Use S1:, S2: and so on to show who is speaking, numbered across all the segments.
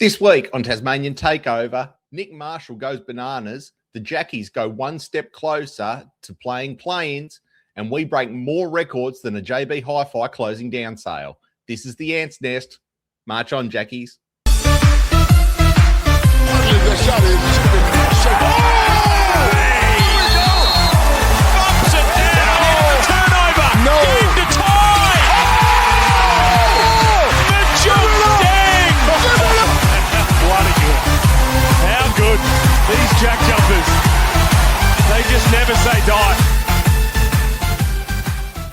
S1: This week on Tasmanian Takeover, Nick Marshall goes bananas, the Jackies go one step closer to playing play-ins, and we break more records than a JB Hi-Fi closing down sale. This is the Ants Nest. March on, Jackies.
S2: These JackJumpers, they just never say die.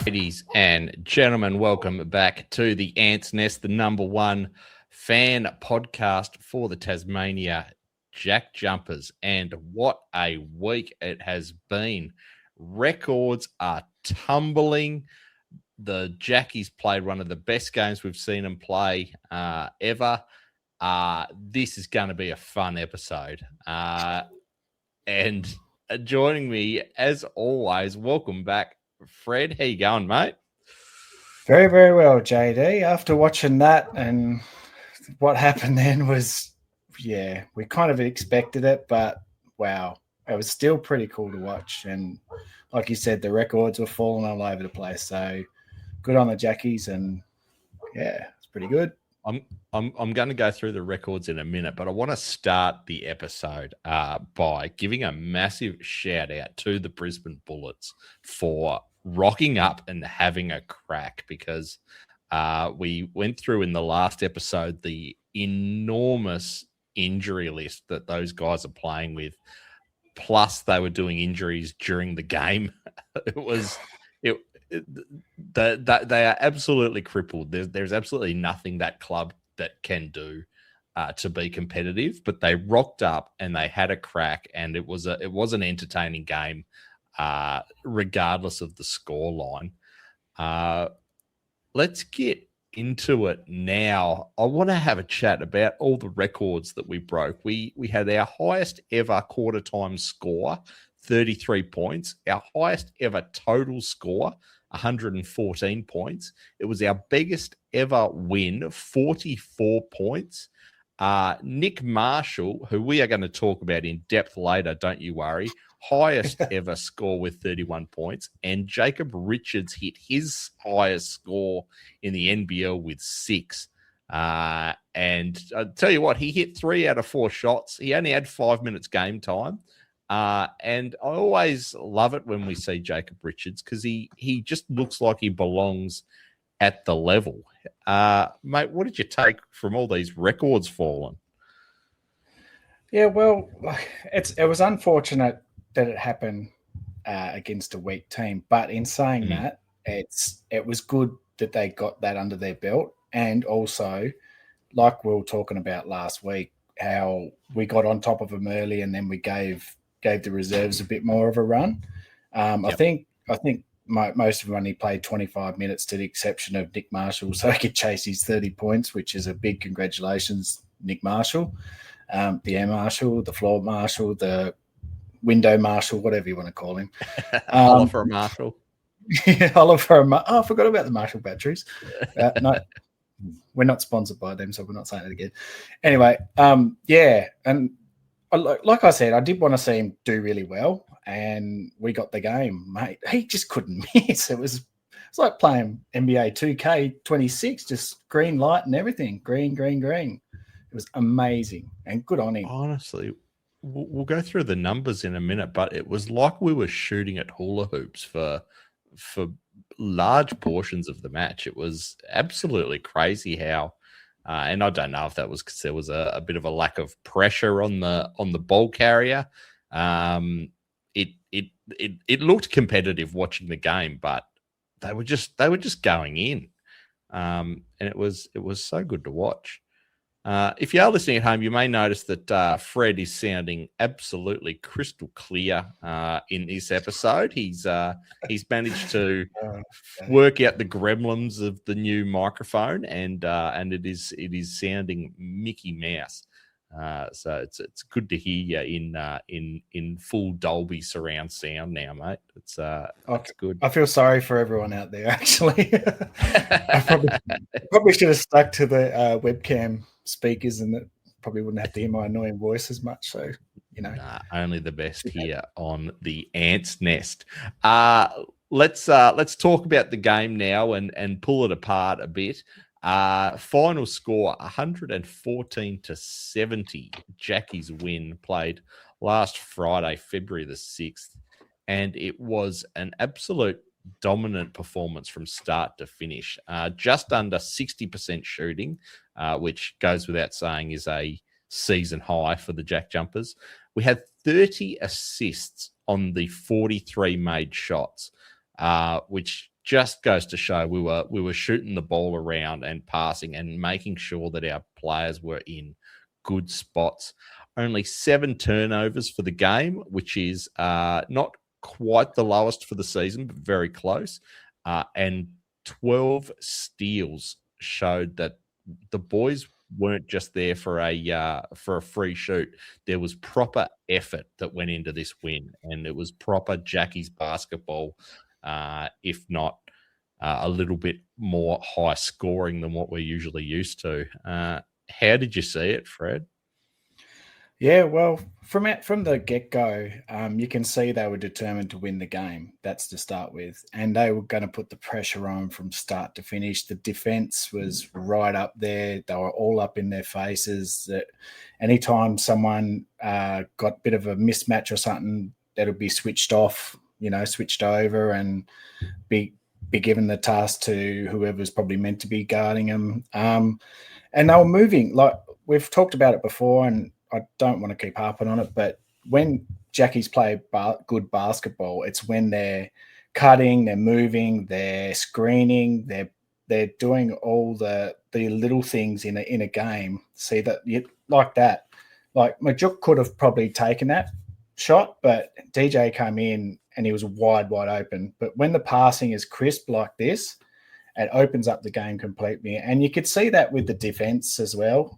S1: Ladies and gentlemen, welcome back to the Ants Nest, the number one fan podcast for the Tasmania JackJumpers. And what a week it has been. Records are tumbling. The Jackies played one of the best games we've seen them play ever. This is going to be a fun episode. And joining me, as always, welcome back, Fred. How you going, mate?
S3: Very, very well, JD. After watching that and what happened then was, yeah, we kind of expected it, but wow, it was still pretty cool to watch. And like you said, the records were falling all over the place. So good on the Jackies, and yeah, it's pretty good.
S1: I'm going to go through the records in a minute, but I want to start the episode by giving a massive shout out to the Brisbane Bullets for rocking up and having a crack, because we went through in the last episode the enormous injury list that those guys are playing with, plus they were doing injuries during the game. They are absolutely crippled. There's absolutely nothing that club that can do to be competitive, but they rocked up and they had a crack, and it was an entertaining game, regardless of the scoreline. Let's get into it now. I want to have a chat about all the records that we broke. We had our highest ever quarter time score, 33 points, our highest ever total score, 114 points. It was our biggest ever win, 44 points. Nick Marshall, who we are going to talk about in depth later, don't you worry, highest ever score with 31 points. And Jacob Richards hit his highest score in the NBL with 6. And I'll tell you what, he hit 3 out of 4 shots. He only had 5 minutes game time. And I always love it when we see Jacob Richards, because he just looks like he belongs at the level. Mate, what did you take from all these records falling?
S3: Yeah, well, it was unfortunate that it happened against a weak team. But in saying that, it was good that they got that under their belt. And also, like we were talking about last week, how we got on top of them early and then we gave the reserves a bit more of a run. I think most of them only played 25 minutes, to the exception of Nick Marshall, so he could chase his 30 points, which is a big congratulations, Nick Marshall, the air marshal, the floor marshal, the window marshal, whatever you want to call him.
S1: Oliver Marshall.
S3: Yeah, Oliver. I forgot about the Marshall batteries. No, we're not sponsored by them, so we're not saying it again. Anyway, yeah, and like I said, I did want to see him do really well, and we got the game, mate. He just couldn't miss. It's like playing NBA 2K26, just green light and everything. Green. It was amazing, and good on him.
S1: Honestly, we'll go through the numbers in a minute, but it was like we were shooting at hula hoops for large portions of the match. It was absolutely crazy how. And I don't know if that was because there was a bit of a lack of pressure on the ball carrier. It looked competitive watching the game, but they were just going in, and it was so good to watch. If you are listening at home, you may notice that Fred is sounding absolutely crystal clear in this episode. He's managed to work out the gremlins of the new microphone, and it is sounding Mickey Mouse. So it's good to hear you in full Dolby surround sound now, mate. It's good.
S3: I feel sorry for everyone out there. Actually, I probably should have stuck to the webcam speakers, and probably wouldn't have to hear my annoying voice as much. So,
S1: Nah, only the best here on the Ants Nest. Let's talk about the game now and pull it apart a bit. Final score 114-70. Jackie's win, played last Friday, February the 6th, and it was an absolute dominant performance from start to finish. Just under 60% shooting, which goes without saying is a season high for the JackJumpers. We had 30 assists on the 43 made shots, which just goes to show we were shooting the ball around and passing and making sure that our players were in good spots. Only 7 turnovers for the game, which is not quite the lowest for the season, but very close. And 12 steals showed that the boys weren't just there for a free shoot. There was proper effort that went into this win, and it was proper Jackie's basketball, if not a little bit more high scoring than what we're usually used to. How did you see it, Fred?
S3: Yeah, well, from the get-go, you can see they were determined to win the game. That's to start with. And they were going to put the pressure on from start to finish. The defense was right up there. They were all up in their faces. That anytime someone got a bit of a mismatch or something, that'll be switched off, switched over and be given the task to whoever's probably meant to be guarding them. And they were moving. Like, we've talked about it before, and I don't want to keep harping on it, but when Jackies play good basketball, it's when they're cutting, they're moving, they're screening, they're doing all the little things in a game. See that like that. Like Majuk could have probably taken that shot, but DJ came in and he was wide open. But when the passing is crisp like this, it opens up the game completely. And you could see that with the defense as well.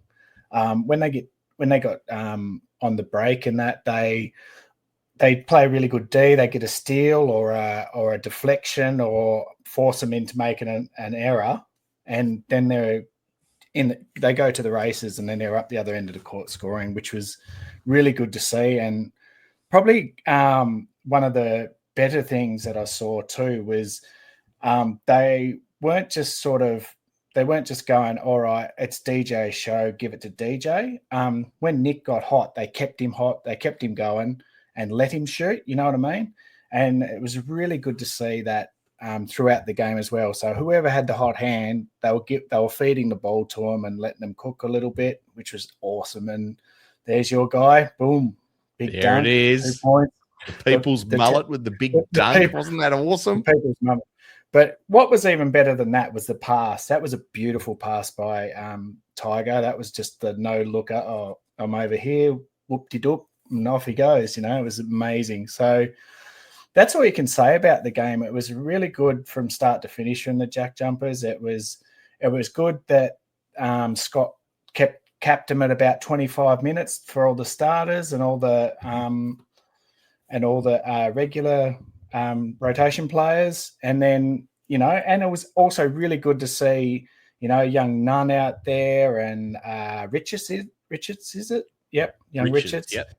S3: When they got on the break and that, they play really good D. They get a steal or a deflection or force them into making an error, and then they go to the races, and then they're up the other end of the court scoring, which was really good to see. And probably one of the better things that I saw too was they weren't just going, all right, it's DJ's show, give it to DJ. When Nick got hot, they kept him going and let him shoot, you know what I mean? And it was really good to see that throughout the game as well. So whoever had the hot hand, they were feeding the ball to him and letting them cook a little bit, which was awesome. And there's your guy, boom, big
S1: there
S3: dunk,
S1: it is.
S3: 2 points.
S1: The people's mullet with the big dunk. Wasn't that awesome?
S3: People's mullet. But what was even better than that was the pass. That was a beautiful pass by Tiger. That was just the no-looker. Oh, I'm over here, whoop-de-doop, and off he goes. It was amazing. So that's all you can say about the game. It was really good from start to finish from the JackJumpers. It was good that Scott capped him at about 25 minutes for all the starters and all the regular rotation players. And then, and it was also really good to see, young Nunn out there and Richards, is it? Yep. Young Richards.
S1: Yep.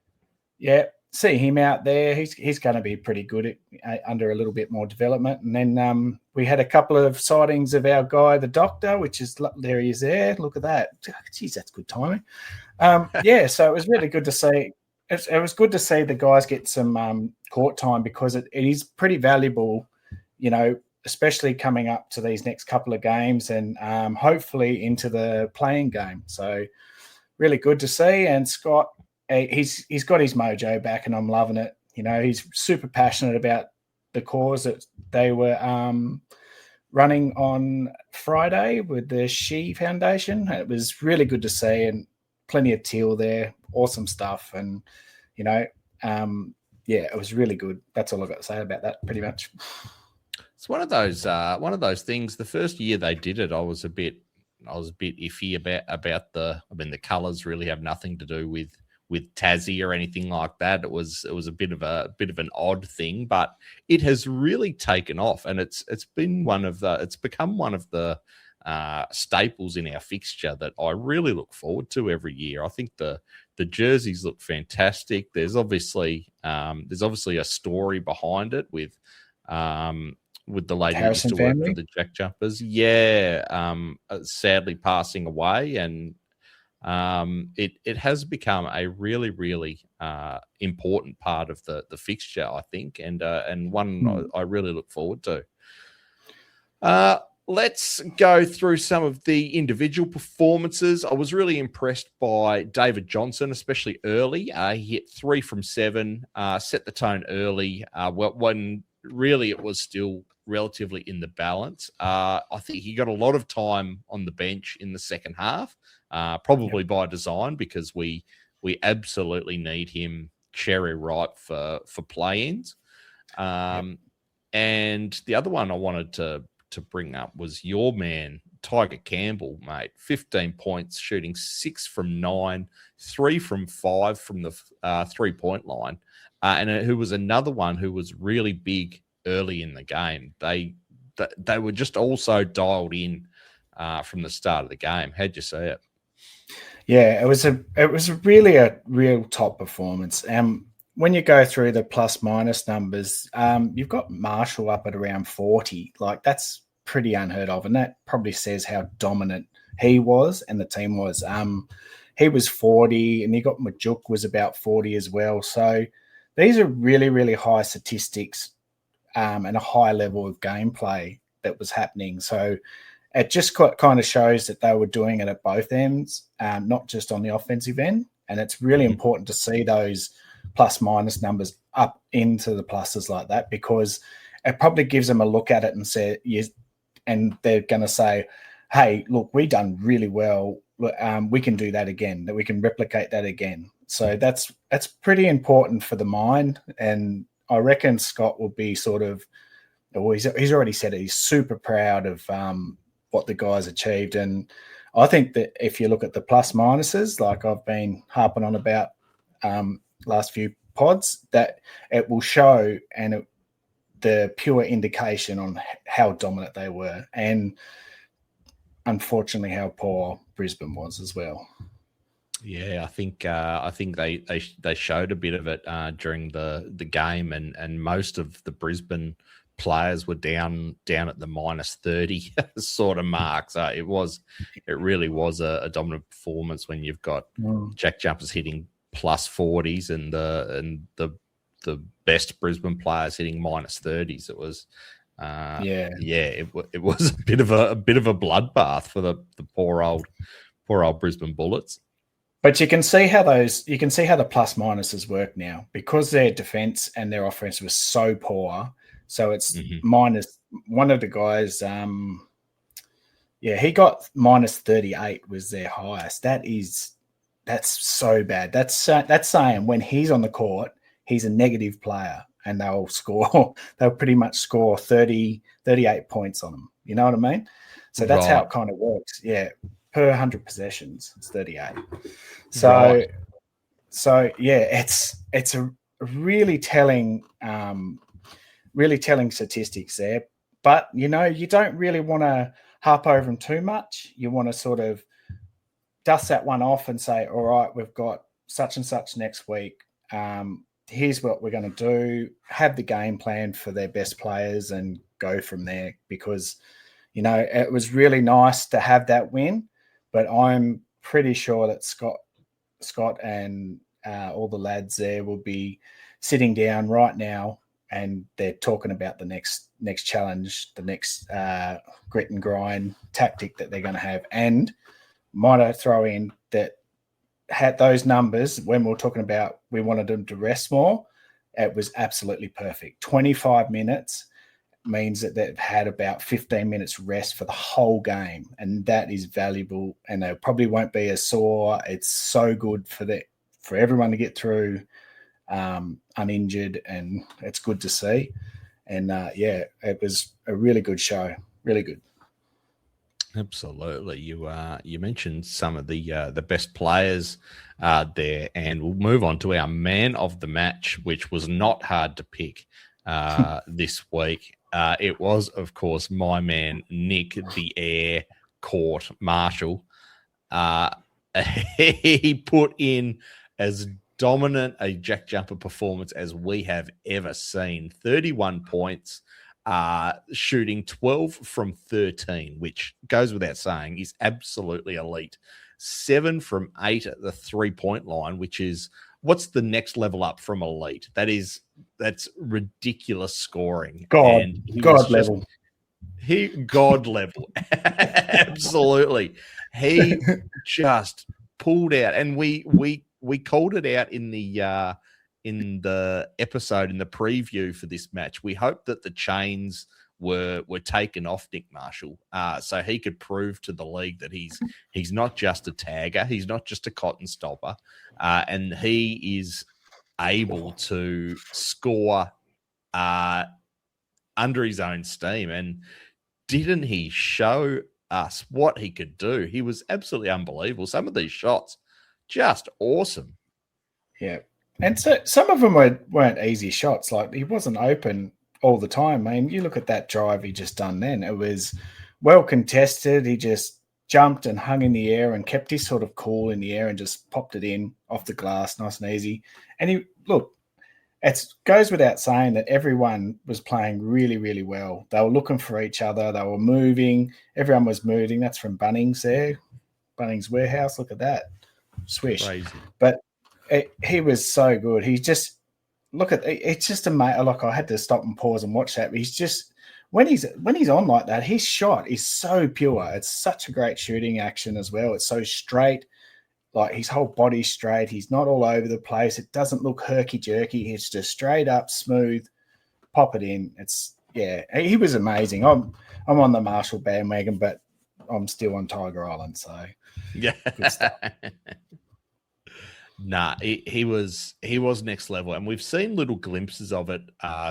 S3: Yeah. See him out there. He's going to be pretty good under a little bit more development. And then we had a couple of sightings of our guy, the doctor, which is there. He is there. Look at that. Geez, that's good timing. So it was really good to see. It was good to see the guys get some court time, because it is pretty valuable, especially coming up to these next couple of games and hopefully into the playing game. So really good to see. And Scott, he's got his mojo back, and I'm loving it. He's super passionate about the cause that they were running on Friday with the She Foundation. It was really good to see, and plenty of teal there. Awesome stuff. And, it was really good. That's all I've got to say about that, pretty much.
S1: It's one of those things. The first year they did it, I was a bit iffy about the colours really have nothing to do with Tassie or anything like that. It was a bit of an odd thing, but it has really taken off, and it's become one of the staples in our fixture that I really look forward to every year. I think the jerseys look fantastic. There's obviously a story behind it with the lady that used to work for the JackJumpers. Yeah, sadly passing away, and it has become a really, really important part of the fixture, I think, and one I really look forward to. Let's go through some of the individual performances. I was really impressed by David Johnson, especially early. He hit 3 from 7, set the tone early. When really it was still relatively in the balance. I think he got a lot of time on the bench in the second half, probably by design, because we absolutely need him cherry ripe for play-ins. And the other one I wanted to bring up was your man, Tiger Campbell, mate. 15 points, shooting 6 from 9, 3 from 5 from the 3-point line. And who was another one who was really big early in the game. They were just also dialed in from the start of the game. How'd you see it?
S3: Yeah, it was really a real top performance. When you go through the plus minus numbers, you've got Marshall up at around 40. Like, that's pretty unheard of, and that probably says how dominant he was and the team was. He was 40, and you got Majuk was about 40 as well. So these are really, really high statistics and a high level of gameplay that was happening. So it just kind of shows that they were doing it at both ends, not just on the offensive end. And it's really important to see those plus minus numbers up into the pluses like that, because it probably gives them a look at it and say, yes, and they're going to say, hey, look, we done really well. We can do that again, that we can replicate that again. So that's pretty important for the mind. And I reckon Scott will be sort of, well, he's already said it, he's super proud of what the guys achieved. And I think that if you look at the plus minuses, like I've been harping on about last few pods, that it will show the pure indication on how dominant they were, and unfortunately how poor Brisbane was as well.
S1: Yeah, I think they showed a bit of it during the game, and most of the Brisbane players were down at the minus 30 sort of mark. So it really was a dominant performance when you've got JackJumpers hitting plus 40s and the best Brisbane players hitting minus 30s. It was it was a bit of a bloodbath for the poor old Brisbane Bullets.
S3: But you can see how the plus minuses work now, because their defense and their offense was so poor. So it's minus one of the guys. He got minus 38 was their highest. That's so bad. That's saying when he's on the court, he's a negative player, and they'll pretty much score 38 points on him. You know what I mean? So that's how it kind of works. Yeah. Per 100 possessions, it's 38. So yeah, it's a really telling statistics there. But you don't really want to harp over them too much. You want to sort of dust that one off and say, all right, we've got such and such next week. Here's what we're going to do. Have the game plan for their best players and go from there, because it was really nice to have that win. But I'm pretty sure that Scott and all the lads there will be sitting down right now, and they're talking about the next challenge, the next grit and grind tactic that they're going to have. And might I throw in that had those numbers when we were talking about we wanted them to rest more, it was absolutely perfect. 25 minutes means that they've had about 15 minutes rest for the whole game, and that is valuable, and they probably won't be as sore. It's so good for everyone to get through uninjured, and it's good to see. And it was a really good show, really good.
S1: Absolutely. You mentioned some of the best players there, and we'll move on to our man of the match, which was not hard to pick this week. It was, of course, my man, Nick the Air court, Marshall, he put in as dominant a Jack Jumper performance as we have ever seen. 31 points, shooting 12 from 13, which goes without saying is absolutely elite. 7 from 8 at the 3-point line, which is what's the next level up from elite? That's ridiculous scoring.
S3: God level.
S1: God level. Absolutely. He just pulled out, and we called it out in the episode, in the preview for this match. We hoped that the chains were taken off Nick Marshall, so he could prove to the league that he's not just a tagger, he's not just a cotton stopper, and he is able to score under his own steam. And didn't he show us what he could do? He was absolutely unbelievable. Some of these shots, just awesome.
S3: Yeah. And so some of them weren't easy shots. Like, he wasn't open all the time. I mean, you look at that drive he just done then. It was well contested. He just jumped and hung in the air and kept his sort of cool in the air and just popped it in off the glass, nice and easy. And it goes without saying that everyone was playing really, really well. They were looking for each other. They were moving. Everyone was moving. That's from Bunnings there. Bunnings Warehouse. Look at that. Swish. Crazy. But he was so good. He just, it's just amazing. Like, I had to stop and pause and watch that. But he's just, when he's on like that, his shot is so pure. It's such a great shooting action as well. It's so straight. Like, his whole body's straight. He's not all over the place. It doesn't look herky-jerky. It's just straight up, smooth, pop it in. He was amazing. I'm on the Marshall bandwagon, but I'm still on Tiger Island, so
S1: yeah. Good stuff. Nah, he was next level, and we've seen little glimpses of it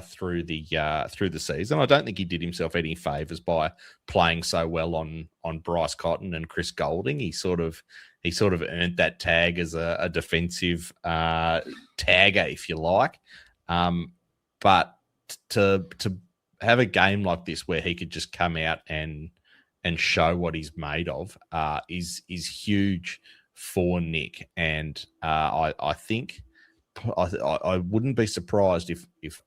S1: through the season. I don't think he did himself any favors by playing so well on Bryce Cotton and Chris Golding. He sort of earned that tag as a defensive tagger, if you like. But to have a game like this where he could just come out and show what he's made of is huge for Nick. And I think I wouldn't be surprised if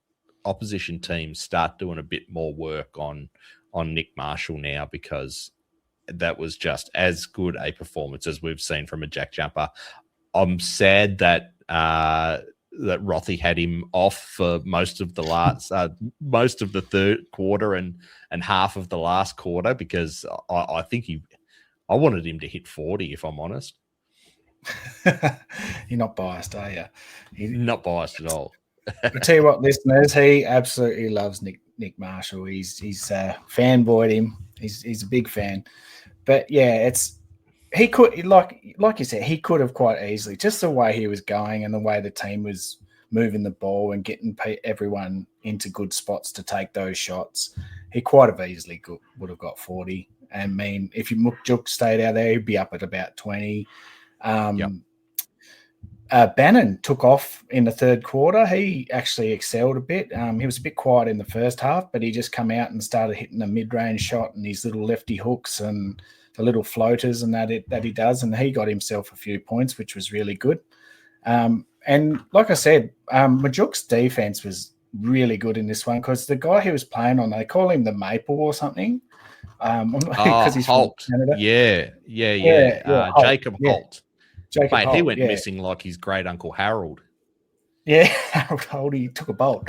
S1: opposition teams start doing a bit more work on Nick Marshall now, because that was just as good a performance as we've seen from a Jack Jumper. I'm sad that that Rothy had him off for most of the third quarter and half of the last quarter, because I think I wanted him to hit 40, if I'm honest.
S3: You're not biased, are you?
S1: Not biased at all.
S3: I'll tell you what, listeners, he absolutely loves Nick Marshall. He's fanboyed him. He's a big fan. But yeah, he could, like you said, he could have quite easily, just the way he was going and the way the team was moving the ball and getting everyone into good spots to take those shots. He quite have easily would have got 40. I mean, if Mukjuk stayed out there, he'd be up at about 20. Yep. Bannon took off in the third quarter. He actually excelled a bit. He was a bit quiet in the first half, but he just come out and started hitting a mid-range shot and his little lefty hooks and the little floaters and that he does, and he got himself a few points, which was really good. And like I said, Majuk's defense was really good in this one, because the guy he was playing on, they call him the Maple or something. Because he's
S1: Holt.
S3: From Canada.
S1: Yeah. Jacob Holt.
S3: Jacob
S1: Mate,
S3: Holt,
S1: he went missing like his great uncle Harold.
S3: Yeah, Harold Holt, he took a bolt.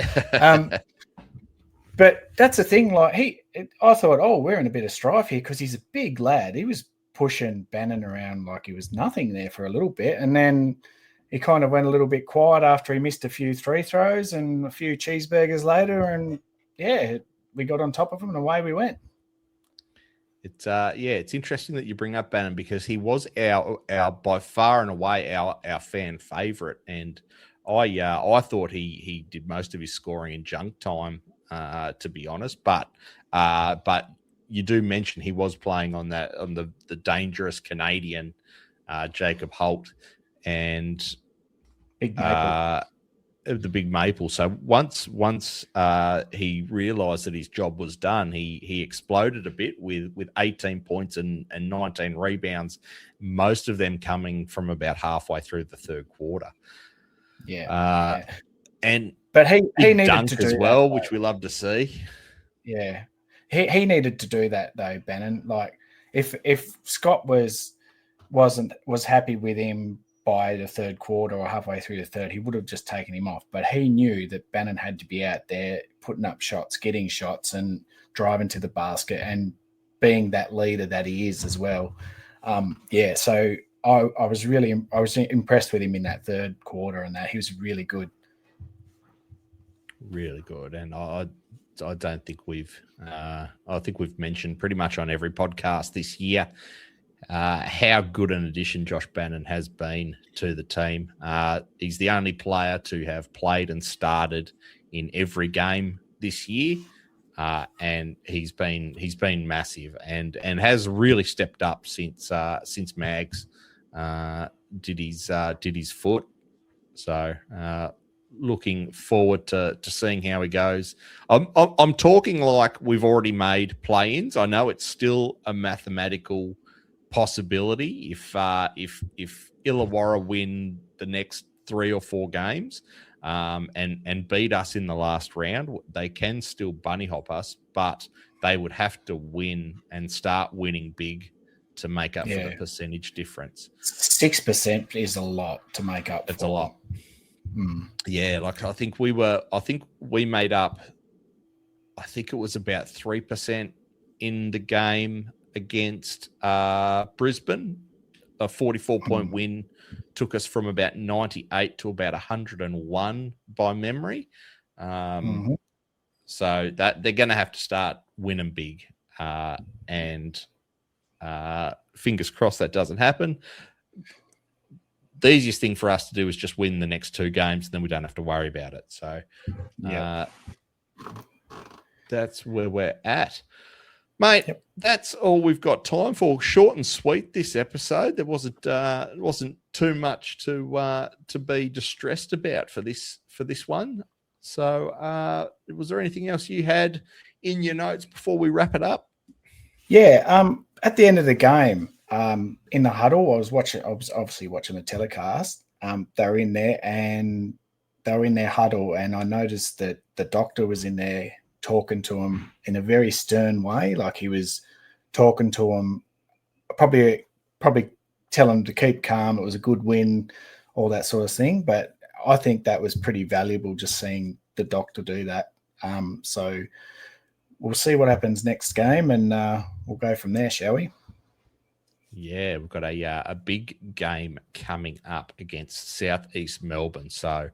S3: But that's the thing. Like I thought, we're in a bit of strife here, because he's a big lad. He was pushing Bannon around like he was nothing there for a little bit, and then he kind of went a little bit quiet after he missed a few free throws and a few cheeseburgers later, and we got on top of him and away we went.
S1: It's interesting that you bring up Bannon, because he was our by far and away our fan favorite, and I thought he did most of his scoring in junk time, to be honest. But you do mention he was playing on the dangerous Canadian Jacob Holt, and
S3: Big Maple.
S1: the big maple. So once he realised that his job was done, he exploded a bit with 18 points and 19 rebounds, most of them coming from about halfway through the third quarter.
S3: Yeah.
S1: But
S3: he needed to do
S1: as well,
S3: that,
S1: which we love to see.
S3: Yeah, he needed to do that though, Bannon. Like if Scott was happy with him by the third quarter or halfway through the third, he would have just taken him off. But he knew that Bannon had to be out there putting up shots, getting shots, and driving to the basket, and being that leader that he is as well. So I was impressed with him in that third quarter, and that he was really good.
S1: Really good, and I don't think I think we've mentioned pretty much on every podcast this year how good an addition Josh Bannon has been to the team. He's the only player to have played and started in every game this year, and he's been massive and has really stepped up since Mags did his foot. So looking forward to seeing how he goes. I'm talking like we've already made play-ins. I know it's still a mathematical possibility if Illawarra win the next 3 or 4 games and beat us in the last round, they can still bunny hop us, but they would have to win and start winning big to make up for the percentage difference.
S3: 6% is a lot to make up.
S1: It's a lot. Yeah, like I think we made up, I think it was about 3% in the game against Brisbane. A 44-point win took us from about 98 to about 101 by memory. So that they're going to have to start winning big, and fingers crossed that doesn't happen. The easiest thing for us to do is just win the next 2 games, and then we don't have to worry about it. So that's where we're at. Mate, that's all we've got time for. Short and sweet this episode. There wasn't too much to be distressed about for this one. So was there anything else you had in your notes before we wrap it up?
S3: Yeah, at the end of the game, in the huddle, I was obviously watching the telecast. They were in there and they were in their huddle, and I noticed that the doctor was in there talking to him in a very stern way, like he was talking to him, probably tell him to keep calm. It was a good win, all that sort of thing. But I think that was pretty valuable, just seeing the doctor do that. So we'll see what happens next game, and we'll go from there, shall we?
S1: Yeah, we've got a big game coming up against Southeast Melbourne. So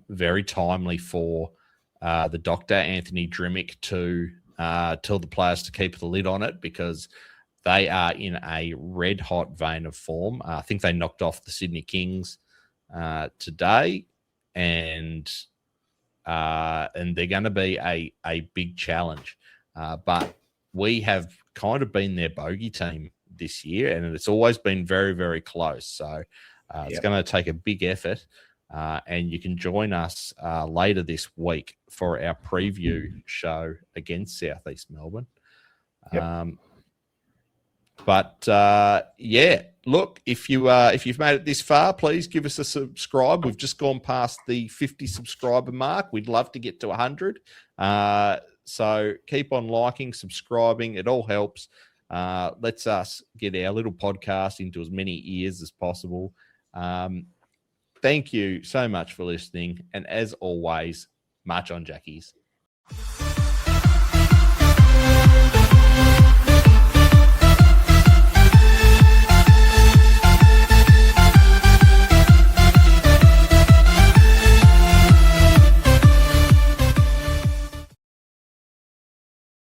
S1: very timely for the doctor, Anthony Drimmick, to tell the players to keep the lid on it, because they are in a red-hot vein of form. I think they knocked off the Sydney Kings today, and they're going to be a big challenge. But we have kind of been their bogey team this year, and it's always been very, very close. So it's going to take a big effort, and you can join us later this week for our preview show against Southeast Melbourne. Look, if you've made it this far, please give us a subscribe. We've just gone past the 50 subscriber mark. We'd love to get to 100. So keep on liking, subscribing. It all helps. Lets us get our little podcast into as many ears as possible. Thank you so much for listening. And as always, march on, Jackies.